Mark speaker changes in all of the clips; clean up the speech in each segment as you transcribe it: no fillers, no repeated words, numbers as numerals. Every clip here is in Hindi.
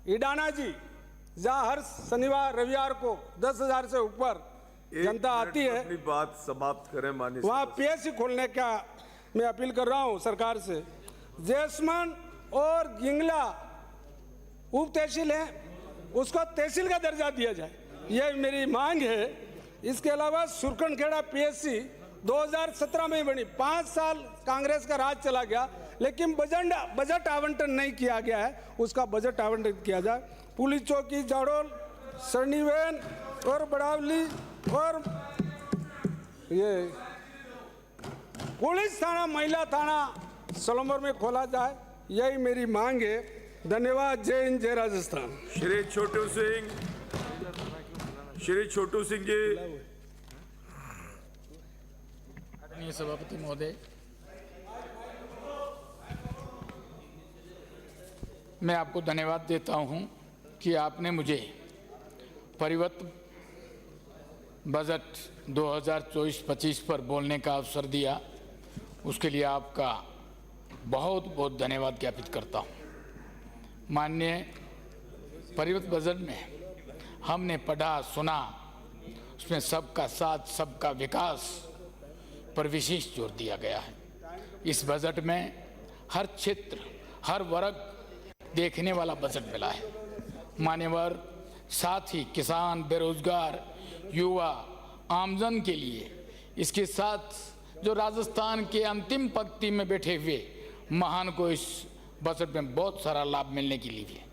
Speaker 1: ईडाना जी, जहाँ हर शनिवार रविवार को 10,000 से ऊपर जनता आती है,
Speaker 2: अपनी बात समाप्त करें माननीय।
Speaker 1: वहाँ पीएससी खोलने का मैं अपील कर रहा हूँ सरकार से। जैसमन और गिंगला उप तहसील है, उसको तहसील का दर्जा दिया जाए, ये मेरी मांग है। इसके अलावा सुरकनखेड़ा पीएससी 2017 में बनी, 5 साल कांग्रेस का राज चला गया, लेकिन बजट आवंटन नहीं किया गया है, उसका बजट आवंटन किया जाए। पुलिस चौकी जाडोल, सरनीवेन और बड़ावली और ये पुलिस थाना, महिला थाना सलोमर में खोला जाए, यही मेरी मांग है। धन्यवाद। जय हिंद, जय राजस्थान।
Speaker 2: श्री छोटू सिंह जी।
Speaker 3: आदरणीय सभापति महोदय, मैं आपको धन्यवाद देता हूं कि आपने मुझे परिवर्तन बजट 2024-25 पर बोलने का अवसर दिया, उसके लिए आपका बहुत बहुत धन्यवाद ज्ञापित करता हूं। माननीय परिवर्तन बजट में हमने पढ़ा सुना, उसमें सबका साथ सबका विकास पर विशेष जोर दिया गया है। इस बजट में हर क्षेत्र हर वर्ग देखने वाला बजट मिला है। मान्यवर, साथ ही किसान, बेरोजगार, युवा, आमजन के लिए, इसके साथ जो राजस्थान के अंतिम पंक्ति में बैठे हुए महान को इस बजट में बहुत सारा लाभ मिलने के लिए है।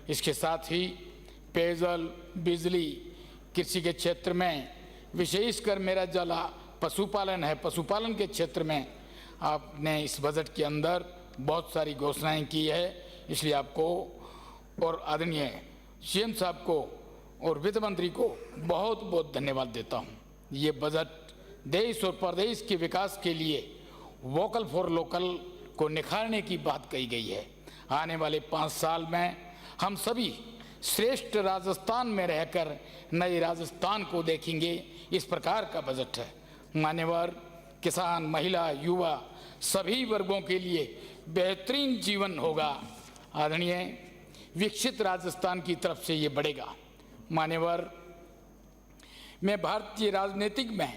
Speaker 3: इसके साथ ही पेयजल, बिजली, कृषि के क्षेत्र में विशेषकर मेरा जिला पशुपालन है, पशुपालन के क्षेत्र में आपने इस बजट के अंदर बहुत सारी घोषणाएं की है, इसलिए आपको और आदरणीय सीएम साहब को और वित्त मंत्री को बहुत बहुत धन्यवाद देता हूं। ये बजट देश और प्रदेश के विकास के लिए वोकल फॉर लोकल को निखारने की बात कही गई है। आने वाले 5 साल में हम सभी श्रेष्ठ राजस्थान में रहकर नए राजस्थान को देखेंगे, इस प्रकार का बजट है। मान्यवर, किसान, महिला, युवा सभी वर्गों के लिए बेहतरीन जीवन होगा। आदरणीय विकसित राजस्थान की तरफ से ये बढ़ेगा। मान्यवर, मैं भारतीय राजनीतिक में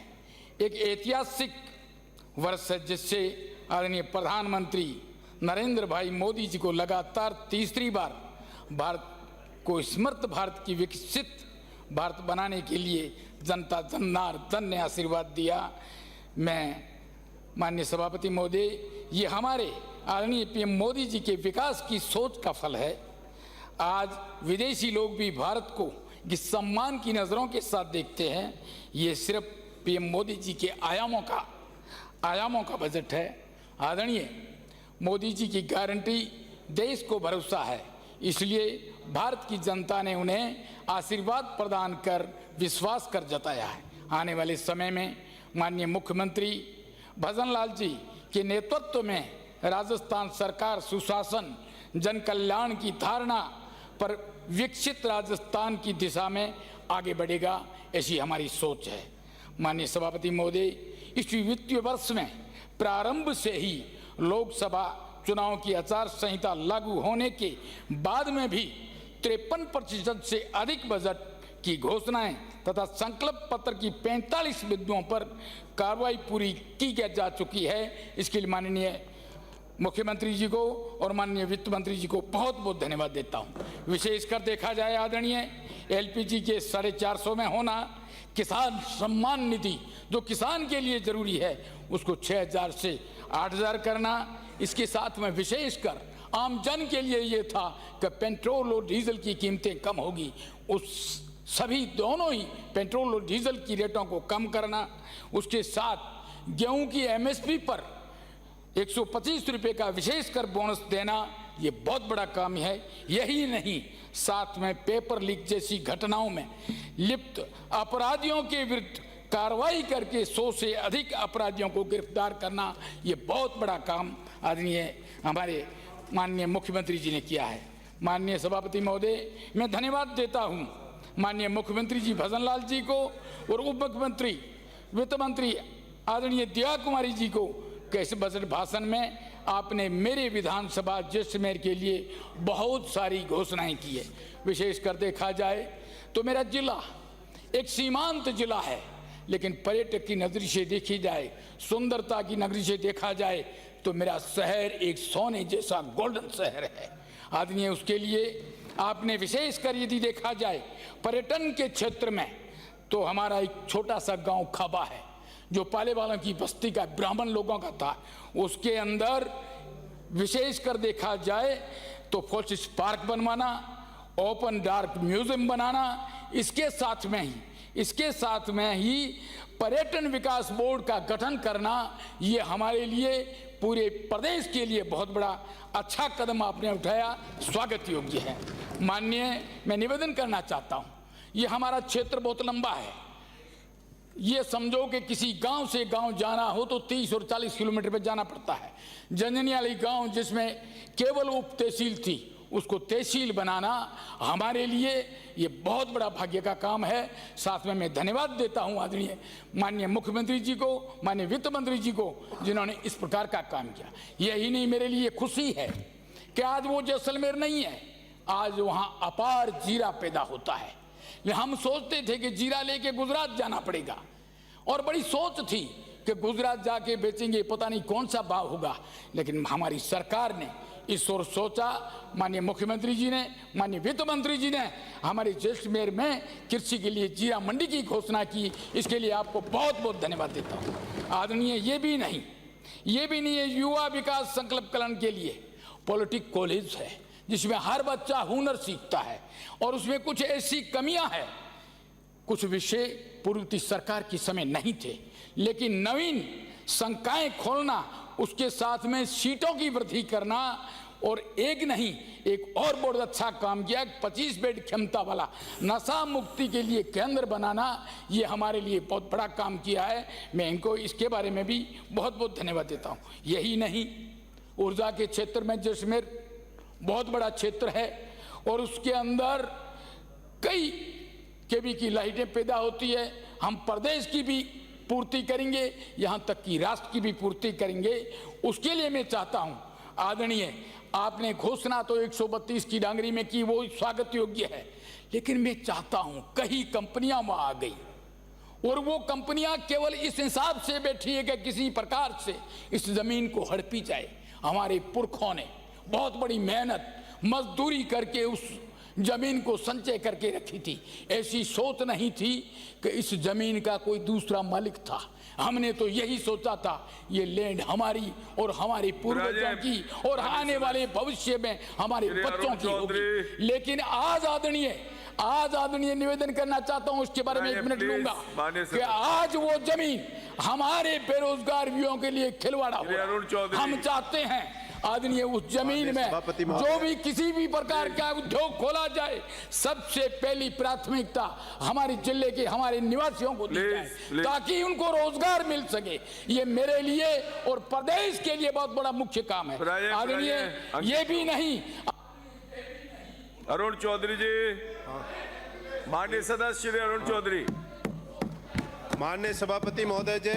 Speaker 3: एक ऐतिहासिक वर्ष है, जिससे आदरणीय प्रधानमंत्री नरेंद्र भाई मोदी जी को लगातार तीसरी बार भारत को समर्थ भारत की विकसित भारत बनाने के लिए जनता जनार्दन ने आशीर्वाद दिया। मैं माननीय सभापति महोदय, ये हमारे आदरणीय पीएम मोदी जी के विकास की सोच का फल है। आज विदेशी लोग भी भारत को इस सम्मान की नज़रों के साथ देखते हैं। ये सिर्फ पीएम मोदी जी के आयामों का बजट है। आदरणीय मोदी जी की गारंटी देश को भरोसा है, इसलिए भारत की जनता ने उन्हें आशीर्वाद प्रदान कर विश्वास कर जताया है। आने वाले समय में माननीय मुख्यमंत्री भजन लाल जी के नेतृत्व में राजस्थान सरकार सुशासन, जन कल्याण की धारणा पर विकसित राजस्थान की दिशा में आगे बढ़ेगा, ऐसी हमारी सोच है। माननीय सभापति महोदय, इस वित्तीय वर्ष में प्रारंभ से ही लोकसभा चुनाव की आचार संहिता लागू होने के बाद में भी 53% से अधिक बजट की घोषणाएं तथा संकल्प पत्र की 45 बिंदुओं पर कार्रवाई पूरी की जा चुकी है। इसके लिए माननीय मुख्यमंत्री जी को और माननीय वित्त मंत्री जी को बहुत बहुत धन्यवाद देता हूं। विशेषकर देखा जाए आदरणीय एलपीजी के 450 में होना, किसान सम्मान निधि जो किसान के लिए जरूरी है उसको 6,000 से 8,000 करना, इसके साथ में विशेषकर आम जन के लिए ये था कि पेट्रोल और डीजल की कीमतें कम होगी, उस सभी दोनों ही पेट्रोल और डीजल की रेटों को कम करना। उसके साथ गेहूं की एमएसपी पर 125 रुपये का विशेष कर बोनस देना, ये बहुत बड़ा काम है। यही नहीं, साथ में पेपर लीक जैसी घटनाओं में लिप्त अपराधियों के विरुद्ध कार्रवाई करके 100 से अधिक अपराधियों को गिरफ्तार करना, ये बहुत बड़ा काम आदरणीय हमारे माननीय मुख्यमंत्री जी ने किया है। माननीय सभापति महोदय, मैं धन्यवाद देता हूँ माननीय मुख्यमंत्री जी भजन लाल जी को और उप मुख्यमंत्री वित्त मंत्री आदरणीय दिया कुमारी जी को, कैसे बजट भाषण में आपने मेरे विधानसभा जैसलमेर के लिए बहुत सारी घोषणाएं की है। विशेषकर देखा जाए तो मेरा जिला एक सीमांत जिला है, लेकिन पर्यटक की नजर से देखी जाए, सुंदरता की नजर से देखा जाए तो मेरा शहर एक सोने जैसा गोल्डन शहर है। आदरणीय, उसके लिए आपने विशेषकर यदि देखा जाए पर्यटन के क्षेत्र में, तो हमारा एक छोटा सा गांव खाबा है जो पाले वालों की बस्ती का ब्राह्मण लोगों का था, उसके अंदर विशेषकर देखा जाए तो फोर्टिस पार्क बनवाना, ओपन डार्क म्यूजियम बनाना, इसके साथ में ही पर्यटन विकास बोर्ड का गठन करना, ये हमारे लिए पूरे प्रदेश के लिए बहुत बड़ा अच्छा कदम आपने उठाया, स्वागत योग्य है। माननीय, मैं निवेदन करना चाहता हूँ, ये हमारा क्षेत्र बहुत लंबा है। ये समझो कि किसी गांव से गांव जाना हो तो 30 और 40 किलोमीटर पे जाना पड़ता है। जंजनियाली गांव जिसमें केवल उप तहसील थी, उसको तहसील बनाना हमारे लिए ये बहुत बड़ा भाग्य का काम है। साथ में मैं धन्यवाद देता हूं आदरणीय माननीय मुख्यमंत्री जी को, माननीय वित्त मंत्री जी को, जिन्होंने इस प्रकार का काम किया। यही नहीं, मेरे लिए खुशी है कि आज वो जैसलमेर नहीं है, आज वहां अपार जीरा पैदा होता है। हम सोचते थे कि जीरा लेके गुजरात जाना पड़ेगा, और बड़ी सोच थी कि गुजरात जाके बेचेंगे, पता नहीं कौन सा भाव होगा, लेकिन हमारी सरकार ने इस ओर सोचा। माननीय मुख्यमंत्री जी ने, माननीय वित्त मंत्री जी ने हमारे जैसलमेर में कृषि के लिए जीरा मंडी की घोषणा की, इसके लिए आपको बहुत बहुत धन्यवाद देता हूँ। आदरणीय, ये भी नहीं है, युवा विकास संकल्प कल्याण के लिए पॉलिटिक कॉलेज है जिसमें हर बच्चा हुनर सीखता है, और उसमें कुछ ऐसी कमियां हैं, कुछ विषय पूर्व सरकार के समय नहीं थे, लेकिन नवीन संकाय खोलना, उसके साथ में सीटों की वृद्धि करना, और एक और बहुत अच्छा काम किया, 25 बेड क्षमता वाला नशा मुक्ति के लिए केंद्र बनाना, ये हमारे लिए बहुत बड़ा काम किया है। मैं इनको इसके बारे में भी बहुत बहुत धन्यवाद देता हूँ। यही नहीं, ऊर्जा के क्षेत्र में जैसलमेर बहुत बड़ा क्षेत्र है, और उसके अंदर कई केवी की लाइटें पैदा होती है। हम प्रदेश की भी पूर्ति करेंगे, यहाँ तक कि राष्ट्र की भी पूर्ति करेंगे। उसके लिए मैं चाहता हूँ आदरणीय, आपने घोषणा तो 132 की डांगरी में की, वो स्वागत योग्य है, लेकिन मैं चाहता हूँ कई कंपनियां वहां आ गई, और वो कंपनियां केवल इस हिसाब से बैठी है कि किसी प्रकार से इस जमीन को हड़पी जाए। हमारे पुरखों ने बहुत बड़ी मेहनत मजदूरी करके उस जमीन को संचय करके रखी थी। ऐसी सोच नहीं थी कि इस जमीन का कोई दूसरा मालिक था। हमने तो यही सोचा था ये लैंड हमारी और हमारे पूर्वजों की और आने वाले भविष्य में हमारे बच्चों की होगी। लेकिन आज आदरणीय निवेदन करना चाहता हूं, उसके बारे में 1 मिनट लूंगा कि आज वो जमीन हमारे बेरोजगार युवाओं के लिए खिलवाड़ा हो। हम चाहते हैं आदरणीय उस जमीन में जो भी किसी भी प्रकार का उद्योग खोला जाए, सबसे पहली प्राथमिकता हमारे जिले के हमारे निवासियों को दी जाए, ताकि उनको रोजगार मिल सके। ये मेरे लिए और प्रदेश के लिए बहुत बड़ा मुख्य काम है। आदरणीय, ये भी नहीं,
Speaker 2: अरुण चौधरी जी, माननीय सदस्य श्री अरुण चौधरी।
Speaker 4: माननीय सभापति महोदय जी,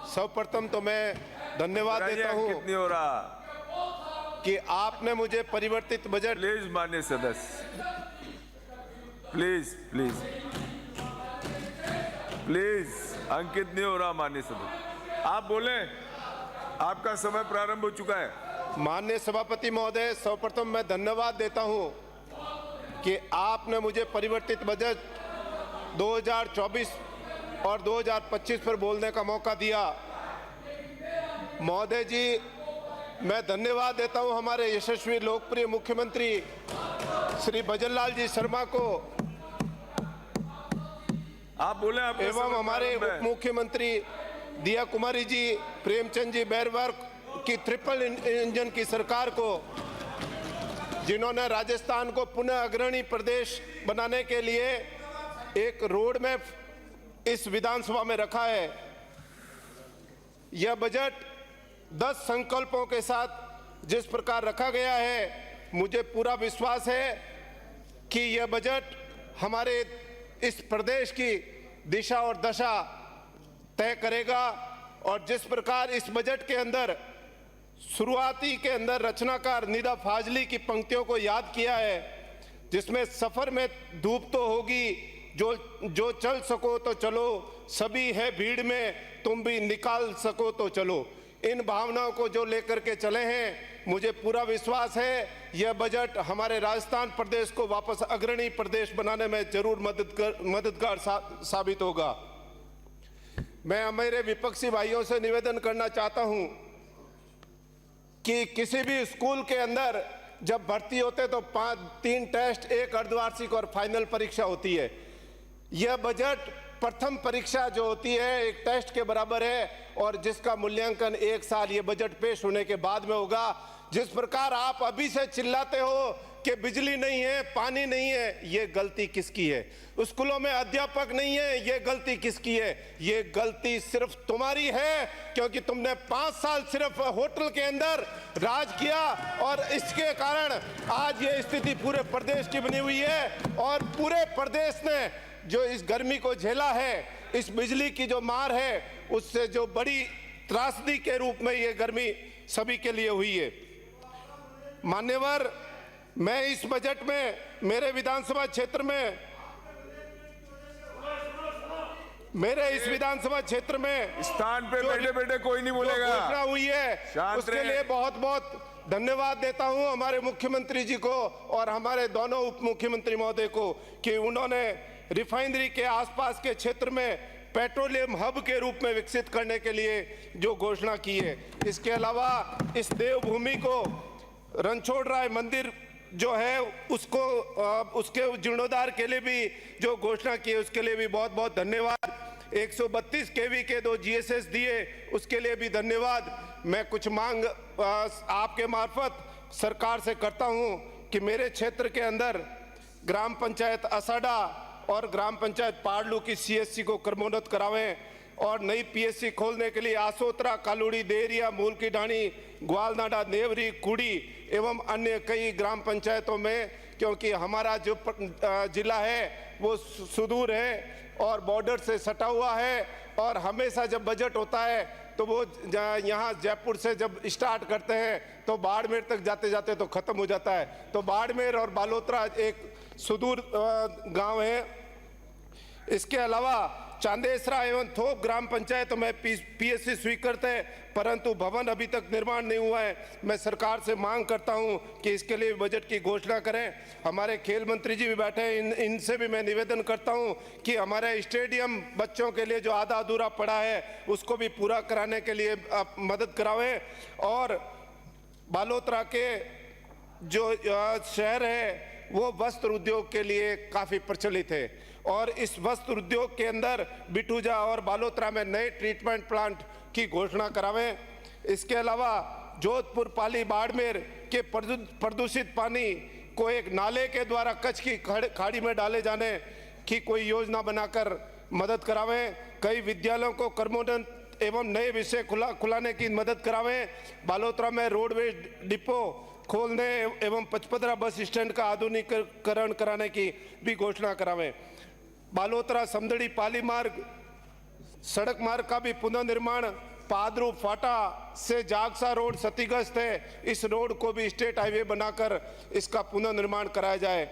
Speaker 4: सर्वप्रथम तो मैं धन्यवाद देता हूं
Speaker 2: कितनी हो रहा
Speaker 4: कि आपने मुझे परिवर्तित बजट।
Speaker 2: प्लीज माननीय सदस्य, प्लीज अंकित नहीं हो रहा। माननीय सदस्य, आप बोले, आपका समय प्रारंभ हो चुका है।
Speaker 4: माननीय सभापति महोदय, सर्वप्रथम मैं धन्यवाद देता हूं कि आपने मुझे परिवर्तित बजट 2024 और 2025 पर बोलने का मौका दिया। महोदय जी, मैं धन्यवाद देता हूं हमारे यशस्वी लोकप्रिय मुख्यमंत्री श्री भजनलाल जी शर्मा को,
Speaker 2: आप बोले, आप
Speaker 4: एवं हमारे उप मुख्यमंत्री दिया कुमारी जी, प्रेमचंद जी बैरवर की ट्रिपल इंजन की सरकार को, जिन्होंने राजस्थान को पुनः अग्रणी प्रदेश बनाने के लिए एक रोड मैप इस विधानसभा में रखा है। यह बजट 10 संकल्पों के साथ जिस प्रकार रखा गया है, मुझे पूरा विश्वास है कि यह बजट हमारे इस प्रदेश की दिशा और दशा तय करेगा। और जिस प्रकार इस बजट के अंदर शुरुआती के अंदर रचनाकार निदा फाजली की पंक्तियों को याद किया है, जिसमें सफर में धूप तो होगी, जो चल सको तो चलो, सभी है भीड़ में, तुम भी निकाल सको तो चलो। इन भावनाओं को जो लेकर के चले हैं, मुझे पूरा विश्वास है यह बजट हमारे राजस्थान प्रदेश को वापस अग्रणी प्रदेश बनाने में जरूर मददगार साबित होगा। मैं मेरे विपक्षी भाइयों से निवेदन करना चाहता हूं कि किसी भी स्कूल के अंदर जब भर्ती होते तो 3 टेस्ट, 1 अर्धवार्षिक और फाइनल परीक्षा होती है। यह बजट प्रथम परीक्षा जो होती है एक टेस्ट के बराबर है और जिसका मूल्यांकन 1 साल ये बजट पेश होने के बाद में होगा। जिस प्रकार आप अभी से चिल्लाते हो कि बिजली नहीं है, पानी नहीं है, ये गलती किसकी है? स्कूलों में अध्यापक नहीं है, ये गलती किसकी है? ये गलती सिर्फ तुम्हारी है, क्योंकि तुमने 5 साल सिर्फ होटल के अंदर राज किया और इसके कारण आज ये स्थिति पूरे प्रदेश की बनी हुई है। और पूरे प्रदेश ने जो इस गर्मी को झेला है, इस बिजली की जो मार है, उससे जो बड़ी त्रासदी के रूप में ये गर्मी सभी के लिए हुई है। मान्यवर, मैं इस बजट में मेरे विधानसभा क्षेत्र में
Speaker 2: स्थान पे बैठे बैठे कोई नहीं बोलेगा।
Speaker 4: घोषणा हुई है उसके लिए बहुत बहुत धन्यवाद देता हूं हमारे मुख्यमंत्री जी को और हमारे दोनों उप मुख्यमंत्री महोदय को कि उन्होंने रिफाइनरी के आसपास के क्षेत्र में पेट्रोलियम हब के रूप में विकसित करने के लिए जो घोषणा की है। इसके अलावा इस देवभूमि को रणछोड़ राय मंदिर जो है उसको उसके जीर्णोद्धार के लिए भी जो घोषणा की है उसके लिए भी बहुत बहुत धन्यवाद। 132 केवी के 2 GSS दिए उसके लिए भी धन्यवाद। मैं कुछ मांग आपके मार्फत सरकार से करता हूं कि मेरे क्षेत्र के अंदर ग्राम पंचायत असाडा और ग्राम पंचायत पाडलू की CSC को क्रमोन्नत करावें और नई PSC खोलने के लिए आसोत्रा, कालूड़ी, देरिया, मूल की ढाणी, ग्वालनाडा, नेवरी, कुड़ी एवं अन्य कई ग्राम पंचायतों में, क्योंकि हमारा जो जिला है वो सुदूर है और बॉर्डर से सटा हुआ है और हमेशा जब बजट होता है तो वो यहाँ जयपुर से जब स्टार्ट करते हैं तो बाड़मेर तक जाते जाते तो ख़त्म हो जाता है। तो बाड़मेर और बालोतरा एक सुदूर गांव है। इसके अलावा चांदेसरा एवं थोप ग्राम पंचायतों में PSC स्वीकृत है, परंतु भवन अभी तक निर्माण नहीं हुआ है। मैं सरकार से मांग करता हूं कि इसके लिए बजट की घोषणा करें। हमारे खेल मंत्री जी भी बैठे हैं, इनसे भी मैं निवेदन करता हूं कि हमारे स्टेडियम बच्चों के लिए जो आधा अधूरा पड़ा है उसको भी पूरा कराने के लिए आप मदद करावें। और बालोतरा के जो शहर है वो वस्त्र उद्योग के लिए काफ़ी प्रचलित है और इस वस्त्र उद्योग के अंदर बिटूजा और बालोतरा में नए ट्रीटमेंट प्लांट की घोषणा करावें। इसके अलावा जोधपुर, पाली, बाड़मेर के प्रदूषित पानी को एक नाले के द्वारा कच्छ की खाड़ी में डाले जाने की कोई योजना बनाकर मदद करावें। कई विद्यालयों को क्रमोन्नत एवं नए विषय खुलाने की मदद करावें। बालोतरा में रोडवेज डिपो खोलने एवं पचपदरा बस स्टैंड का आधुनिकीकरण कराने की भी घोषणा करावें। बालोतरा समदड़ी पाली मार्ग सड़क मार्ग का भी पुनर्निर्माण, पादरू फाटा से जागसा रोड क्षतिग्रस्त है, इस रोड को भी स्टेट हाईवे बनाकर इसका पुनर्निर्माण कराया जाए।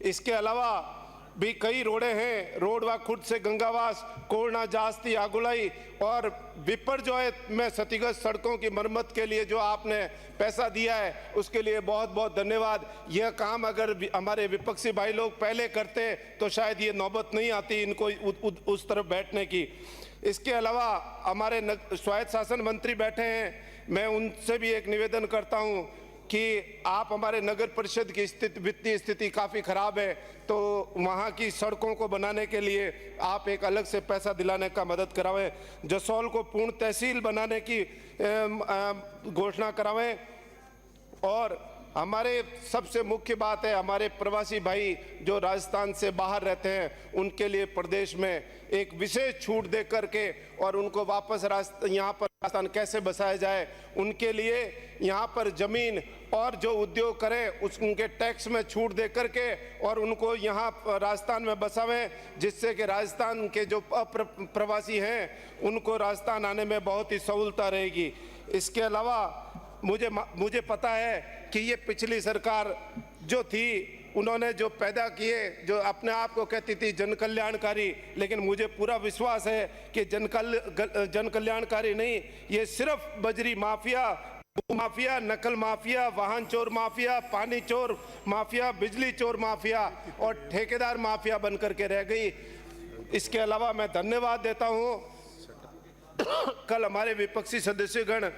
Speaker 4: इसके अलावा भी कई रोडें हैं, रोडवा खुर्द से गंगावास, कोरना, जास्ती, आगुलाई और विपर जो है में क्षतिग्रस्त सड़कों की मरम्मत के लिए जो आपने पैसा दिया है उसके लिए बहुत बहुत धन्यवाद। यह काम अगर हमारे विपक्षी भाई लोग पहले करते तो शायद ये नौबत नहीं आती इनको उस तरफ बैठने की। इसके अलावा हमारे स्वायत्त शासन मंत्री बैठे हैं, मैं उनसे भी एक निवेदन करता हूँ कि आप हमारे नगर परिषद की वित्तीय स्थिति काफ़ी ख़राब है, तो वहाँ की सड़कों को बनाने के लिए आप एक अलग से पैसा दिलाने का मदद करावें। जसोल को पूर्ण तहसील बनाने की घोषणा करावें। और हमारे सबसे मुख्य बात है, हमारे प्रवासी भाई जो राजस्थान से बाहर रहते हैं उनके लिए प्रदेश में एक विशेष छूट दे करके और उनको वापस यहाँ पर राजस्थान कैसे बसाया जाए, उनके लिए यहाँ पर ज़मीन और जो उद्योग करें उनके टैक्स में छूट दे करके और उनको यहाँ राजस्थान में बसावें, जिससे कि राजस्थान के जो प्रवासी हैं उनको राजस्थान आने में बहुत ही सहूलता रहेगी। इसके अलावा मुझे पता है कि ये पिछली सरकार जो थी उन्होंने जो पैदा किए, जो अपने आप को कहती थी जन कल्याणकारी, लेकिन मुझे पूरा विश्वास है कि जन कल्याणकारी नहीं, ये सिर्फ बजरी माफिया, माफिया, नकल माफिया, वाहन चोर माफिया, पानी चोर माफिया, बिजली चोर माफिया और ठेकेदार माफिया बन करके रह गई। इसके अलावा मैं धन्यवाद देता हूँ, कल हमारे विपक्षी सदस्यगण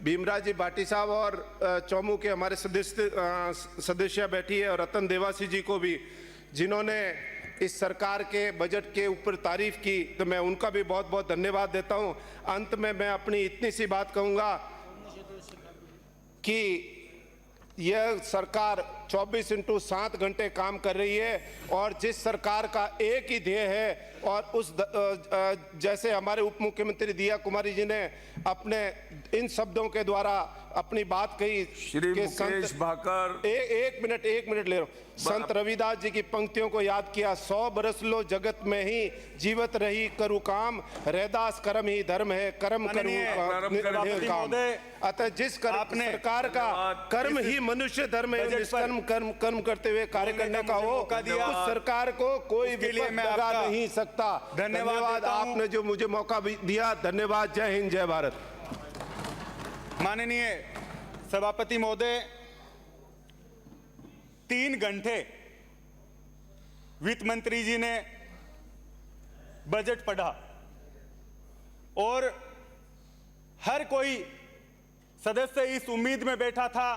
Speaker 4: भीमराव जी भाटी साहब और चौमू के हमारे सदस्य बैठी है और रतन देवासी जी को भी, जिन्होंने इस सरकार के बजट के ऊपर तारीफ की, तो मैं उनका भी बहुत बहुत धन्यवाद देता हूं। अंत में मैं अपनी इतनी सी बात कहूंगा कि यह सरकार 24/7 घंटे काम कर रही है और जिस सरकार का एक ही ध्येय है, और जैसे हमारे उप मुख्यमंत्री दिया कुमारी जी ने अपने इन शब्दों के द्वारा अपनी बात कही,
Speaker 2: श्री मुकेश भाकर,
Speaker 4: एक मिनट ले रहा हूं, संत रविदास जी की पंक्तियों को याद किया, 100 बरस लो जगत में ही जीवत रही करू काम, रैदास कर्म ही धर्म है, कर्म करूं काम। अतः जिस सरकार का कर्म ही मनुष्य धर्म है, निष्कर्म कर्म करते हुए कार्य करने का हो, उस सरकार को कोई विपक्ष दगा नहीं सकता। धन्यवाद आपने जो मुझे मौका दिया, धन्यवाद। जय हिंद, जय भारत।
Speaker 5: माननीय सभापति महोदय, 3 घंटे वित्त मंत्री जी ने बजट पढ़ा और हर कोई सदस्य इस उम्मीद में बैठा था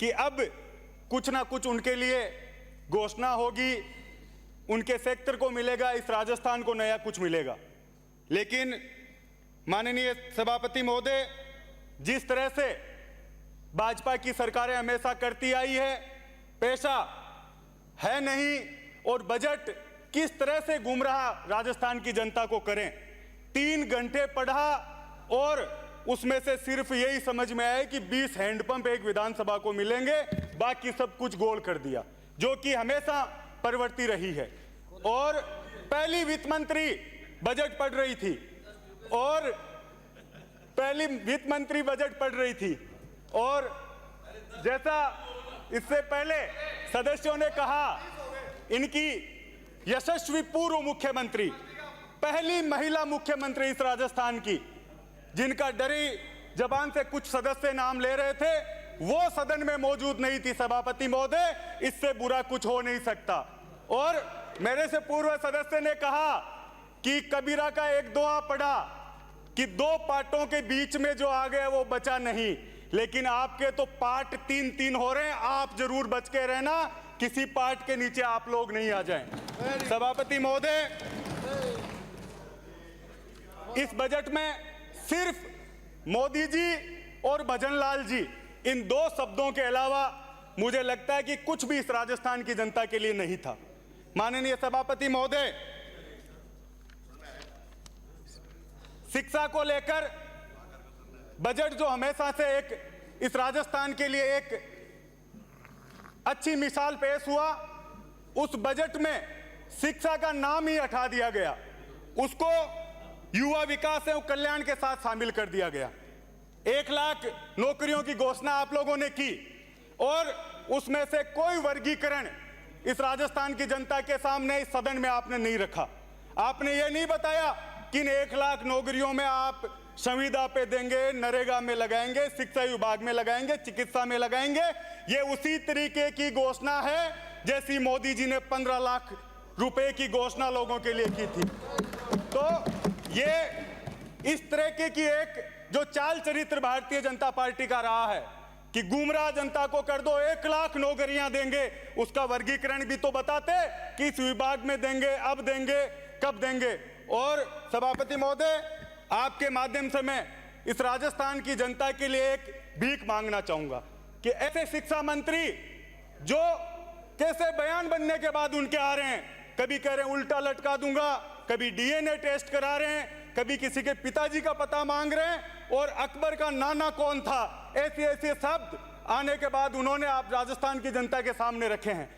Speaker 5: कि अब कुछ ना कुछ उनके लिए घोषणा होगी, उनके सेक्टर को मिलेगा, इस राजस्थान को नया कुछ मिलेगा। लेकिन माननीय सभापति महोदय, जिस तरह से भाजपा की सरकारें हमेशा करती आई है, पैसा है नहीं और बजट किस तरह से गुमराह राजस्थान की जनता को करें। 3 घंटे पढ़ा और उसमें से सिर्फ यही समझ में आया कि 20 हैंडपंप एक विधानसभा को मिलेंगे, बाकी सब कुछ गोल कर दिया, जो कि हमेशा प्रवृत्ति रही है। और पहली वित्त मंत्री बजट पढ़ रही थी और जैसा इससे पहले सदस्यों ने कहा, इनकी यशस्वी पूर्व मुख्यमंत्री, पहली महिला मुख्यमंत्री इस राजस्थान की, जिनका डरी जबान से कुछ सदस्य नाम ले रहे थे, वो सदन में मौजूद नहीं थी। सभापति महोदय, इससे बुरा कुछ हो नहीं सकता। और मेरे से पूर्व सदस्य ने कहा कि कबीरा का एक दुआ पढ़ा कि 2 पार्टों के बीच में जो आ गया वो बचा नहीं, लेकिन आपके तो पार्ट 3 हो रहे हैं। आप जरूर बच के रहना, किसी पार्ट के नीचे आप लोग नहीं आ जाएं। सभापति महोदय, इस बजट में सिर्फ मोदी जी और भजनलाल जी, इन 2 शब्दों के अलावा मुझे लगता है कि कुछ भी इस राजस्थान की जनता के लिए नहीं था। माननीय सभापति महोदय, शिक्षा को लेकर बजट जो हमेशा से एक इस राजस्थान के लिए एक अच्छी मिसाल पेश हुआ, उस बजट में शिक्षा का नाम ही हटा दिया गया, उसको युवा विकास एवं कल्याण के साथ शामिल कर दिया गया। 1 लाख नौकरियों की घोषणा आप लोगों ने की और उसमें से कोई वर्गीकरण इस राजस्थान की जनता के सामने इस सदन में आपने नहीं रखा। आपने ये नहीं बताया कि इन 1 लाख नौकरियों में आप संविदा पे देंगे, नरेगा में लगाएंगे, शिक्षा विभाग में लगाएंगे, चिकित्सा में लगाएंगे। ये उसी तरीके की घोषणा है जैसी मोदी जी ने 15 लाख रुपए की घोषणा लोगों के लिए की थी। तो ये इस तरह की एक जो चाल चरित्र भारतीय जनता पार्टी का रहा है कि गुमराह जनता को कर दो, 1 लाख नौकरियां देंगे, उसका वर्गीकरण भी तो बताते कि इस विभाग में देंगे, अब देंगे, कब देंगे। और सभापति महोदय, आपके माध्यम से मैं इस राजस्थान की जनता के लिए एक भीख मांगना चाहूंगा कि ऐसे शिक्षा मंत्री जो कैसे बयान बनने के बाद उनके आ रहे हैं, कभी कह रहे हैं उल्टा लटका दूंगा, कभी डीएनए टेस्ट करा रहे हैं, कभी किसी के पिताजी का पता मांग रहे हैं, और अकबर का नाना कौन था, ऐसे शब्द आने के बाद उन्होंने आप राजस्थान की जनता के सामने रखे हैं।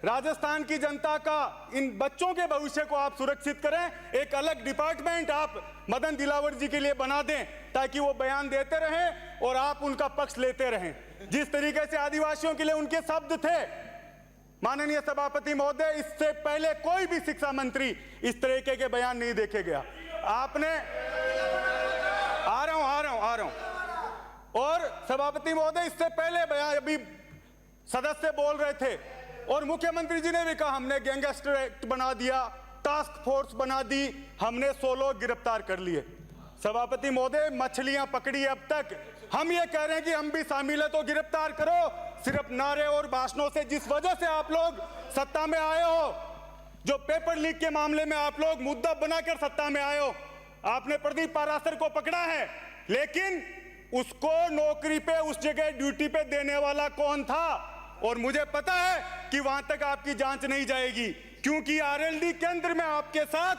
Speaker 5: राजस्थान की जनता का, इन बच्चों के भविष्य को आप सुरक्षित करें। एक अलग डिपार्टमेंट आप मदन दिलावर जी के लिए बना दें ताकि वो बयान देते रहें और आप उनका पक्ष लेते रहें। जिस तरीके से आदिवासियों के लिए उनके शब्द थे, माननीय सभापति महोदय, इससे पहले कोई भी शिक्षा मंत्री इस तरीके के बयान नहीं देखे गया। आपने आ रहा हूं और सभापति महोदय, इससे पहले बयान अभी सदस्य बोल रहे थे और मुख्यमंत्री जी ने भी कहा हमने गैंगस्टर एक्ट बना दिया, टास्क फोर्स बना दी, हमने 100 लोग गिरफ्तार कर लिए। सभापति महोदय, मछलियां पकड़ी अब तक, हम ये कह रहे हैं कि हम भी शामिल है तो गिरफ्तार करो। सिर्फ नारे और भाषणों से, जिस वजह से आप लोग सत्ता में आए हो, जो पेपर लीक के मामले में आप लोग मुद्दा बनाकर सत्ता में आए हो, आपने प्रदीप पाराशर को पकड़ा है, लेकिन उसको नौकरी पे, उस जगह ड्यूटी पे देने वाला कौन था? और मुझे पता है कि वहां तक आपकी जांच नहीं जाएगी, क्योंकि आरएलडी केंद्र में आपके साथ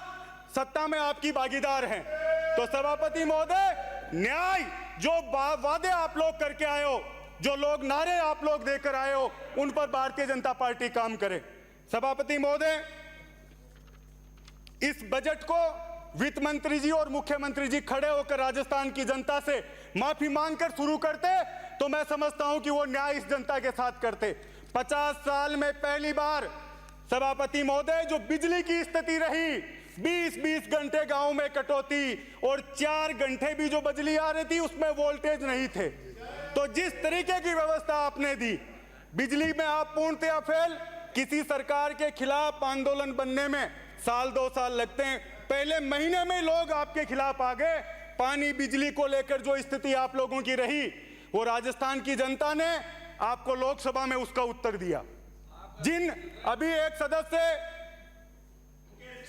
Speaker 5: सत्ता में आपकी भागीदार हैं। तो सभापति महोदय, न्याय, जो वादे आप लोग करके आए हो, जो लोग नारे आप लोग देकर आए हो, उन पर भारतीय जनता पार्टी काम करे। सभापति महोदय, इस बजट को वित्त मंत्री जी और मुख्यमंत्री जी खड़े होकर राजस्थान की जनता से माफी मांगकर शुरू करते तो मैं समझता हूं कि वो न्याय इस जनता के साथ करते। 50 साल में पहली बार सभापति महोदय, जो बिजली की स्थिति रही, 20-20 घंटे गांव में कटौती और 4 घंटे भी जो बिजली आ रही थी उसमें वोल्टेज नहीं थे। तो जिस तरीके की व्यवस्था आपने दी, बिजली में आप पूर्णतया फेल। किसी सरकार के खिलाफ आंदोलन बनने में 1-2 साल लगते हैं, पहले महीने में लोग आपके खिलाफ आ गए। पानी बिजली को लेकर जो स्थिति आप लोगों की रही, वो राजस्थान की जनता ने आपको लोकसभा में उसका उत्तर दिया। जिन अभी एक सदस्य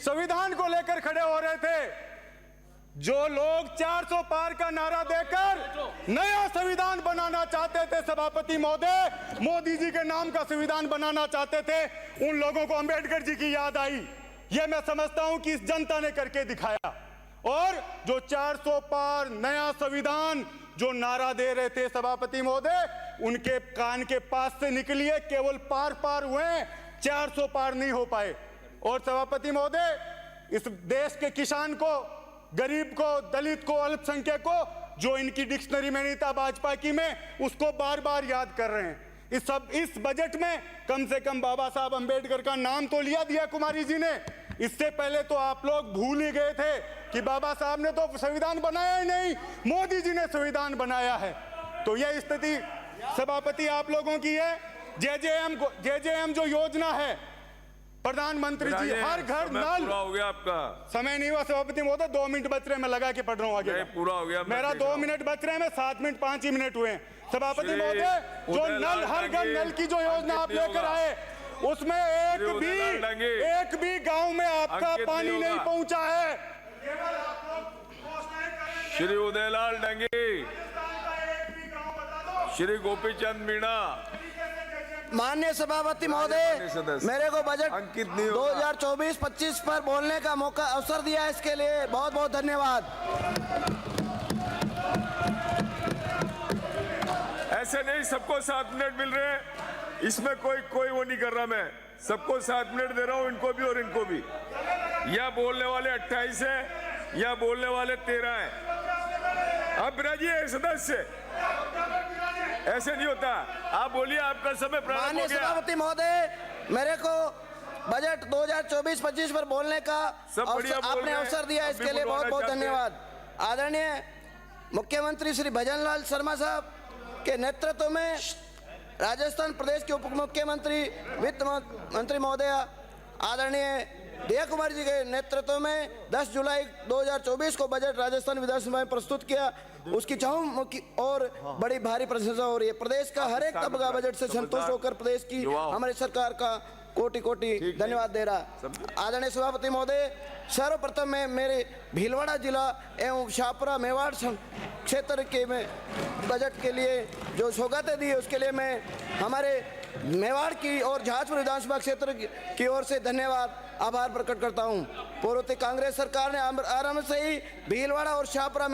Speaker 5: संविधान को लेकर खड़े हो रहे थे, जो लोग 400 पार का नारा देकर नया संविधान बनाना चाहते थे, सभापति महोदय, मोदी जी के नाम का संविधान बनाना चाहते थे, उन लोगों को अंबेडकर जी की याद आई। यह मैं समझता हूं कि इस जनता ने करके दिखाया। और जो 400 पार नया संविधान जो नारा दे रहे थे सभापति महोदय, उनके कान के पास से निकलिए, केवल पार हुए, 400 पार नहीं हो पाए। और सभापति महोदय, इस देश के किसान को, गरीब को, दलित को, अल्पसंख्यक को, जो इनकी डिक्शनरी में नहीं था भाजपा की में, उसको बार बार याद कर रहे हैं। इस बजट में कम से कम बाबा साहब अंबेडकर का नाम तो लिया दिया कुमारी जी ने। इससे पहले तो आप लोग भूल ही गए थे कि बाबा साहब ने तो संविधान बनाया ही नहीं, मोदी जी ने संविधान बनाया है। तो यह स्थिति सभापति आप लोगों की है। जेजेएम जो योजना है, प्रधानमंत्री जी, हर घर नल।
Speaker 2: पूरा हो गया आपका
Speaker 5: समय नहीं हुआ सभापति महोदय, 2 मिनट बच रहे, मैं लगा के पढ़ रहा हूँ आगे।
Speaker 2: पूरा हो गया,
Speaker 5: मेरा 2 मिनट बच रहे हैं, मैं 7 मिनट 5 ही मिनट हुए। सभापति महोदय, जो नल, हर घर नल की जो योजना आप लेकर आए, उसमें एक भी गांव में आपका पानी नहीं पहुंचा है।
Speaker 2: श्री उदयलाल डंगी, श्री गोपीचंद मीणा।
Speaker 6: माननीय सभापति महोदय, मेरे को बजट 2024-25 पर बोलने का मौका, अवसर दिया, इसके लिए बहुत बहुत धन्यवाद।
Speaker 2: ऐसे नहीं, सबको 7 मिनट मिल रहे हैं, इसमें कोई वो नहीं कर रहा। मैं सबको 7 मिनट दे रहा हूं, इनको भी और इनको भी। या बोलने वाले 28 है, या बोलने वाले 13 है। अब राजिए सदस्य, ऐसे नहीं होता। आप बोलिए, आपका समय प्रारंभ हो गया।
Speaker 6: माननीय सभापति महोदय, मेरे को बजट 2024-25 पर बोलने का आपने अवसर दिया, इसके लिए बहुत बहुत धन्यवाद। आदरणीय मुख्यमंत्री श्री भजनलाल शर्मा साहब के नेतृत्व में राजस्थान प्रदेश के उप मुख्यमंत्री, वित्त मंत्री महोदय आदरणीय दिया कुमारी जी के नेतृत्व में 10 जुलाई 2024 को बजट राजस्थान विधानसभा में प्रस्तुत किया। उसकी चहुमुखी और बड़ी भारी प्रशंसा हो रही है। प्रदेश का हर एक तबका बजट से संतुष्ट होकर प्रदेश की हमारी सरकार का कोटि कोटि धन्यवाद दे रहा। आदरणीय सभापति महोदय, सर्वप्रथम मैं मेरे भीलवाड़ा जिला एवं शाहपुरा मेवाड़ क्षेत्र के में बजट के लिए जो सौगातें दी है, उसके लिए मैं हमारे मेवाड़ की और जहाजपुर विधानसभा क्षेत्र की ओर से धन्यवाद, आभार प्रकट करता हूं। पूर्ववर्ती कांग्रेस सरकार ने आरंभ से ही भीलवाड़ा और शाहपुरा